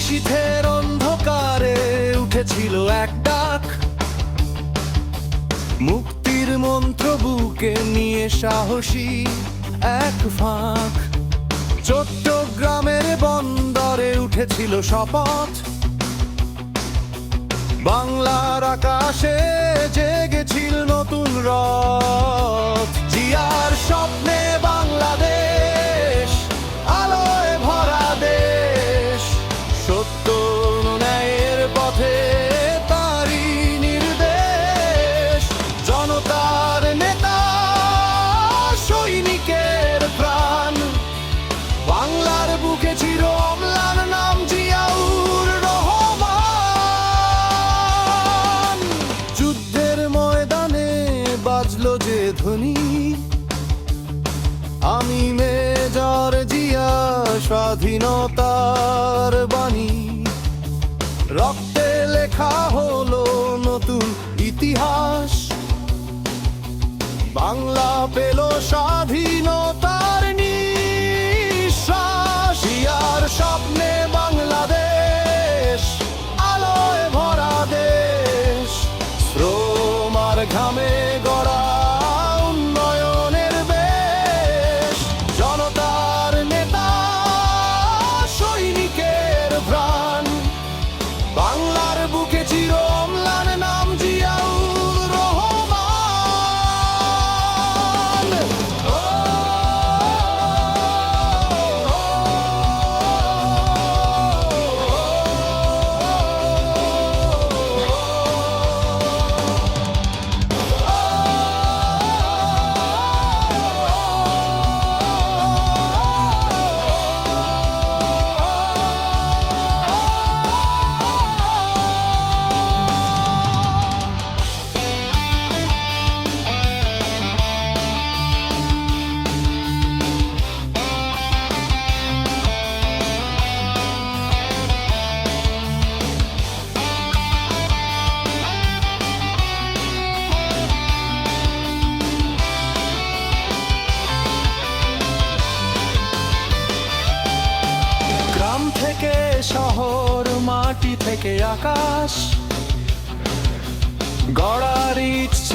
নিশীথের অন্ধকারে উঠেছিল এক ডাক, মুক্তির মন্ত্র বুকে নিয়ে সাহসী এক ফাঁক। চট্টগ্রামের বন্দরে উঠেছিল শপথ, বাংলার আকাশে জেগেছিল নতুন রথ। জিয়ার স্বপ্নে বাংলাদেশ, আলোয় ভরা দেশ, সত্য ন্যায়ের পথে তারই নির্দেশ। জনতার নেতা, সৈনিকের প্রাণ, বাংলার বুকে চির অম্লান নাম জিয়াউর রহমান। যুদ্ধের ময়দানে বাজলো যে ধ্বনি, আমি মেজর জিয়া, স্বাধীনতার বাণী। রক্তে লেখা হলো নতুন ইতিহাস, বাংলা পেল স্বাধীনতার নিঃশ্বাস। জিয়ার স্বপ্নে বাংলাদেশ, আলোয় ভরা দেশ, শ্রম আর ঘামে গড়া উন্নয়নের বেশ। জনতার নেতা, সৈনিকের প্রাণ, বাংলার বুকে চির অম্লান নাম জিয়াউর রহমান। গ্রাম থেকে শহর, মাটি থেকে আকাশ, গড়ার ইচ্ছা